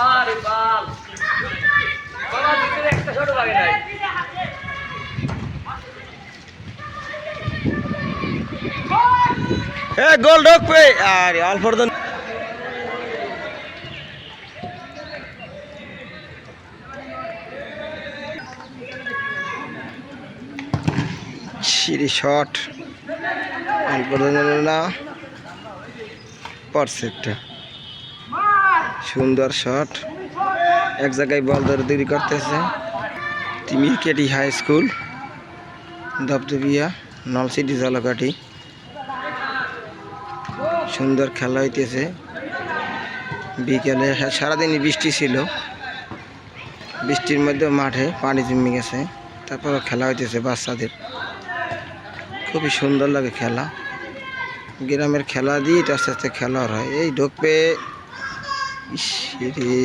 আরে বাল বাবা ভিতরে একটা ছোট লাগে নাই এ গোল ঢোকবে আরে অল্প দিন সিঁড়ি শট অল্প না পারফেক্ট সুন্দর শট এক জায়গায় বল ধরে তৈরি করতেছে তিমিরকেটি হাই স্কুল দপদপিয়া নলসিটি জলকাঠি সুন্দর খেলা হইতেছে বিকেলে সারাদিনই বৃষ্টি ছিল বৃষ্টির মধ্যে মাঠে পানি জমে গেছে তারপর খেলা হইতেছে বাচ্চাদের খুবই সুন্দর লাগে খেলা গ্রামের খেলা দিয়ে আস্তে আস্তে খেলা হয় এই ঢুকবে ইস রে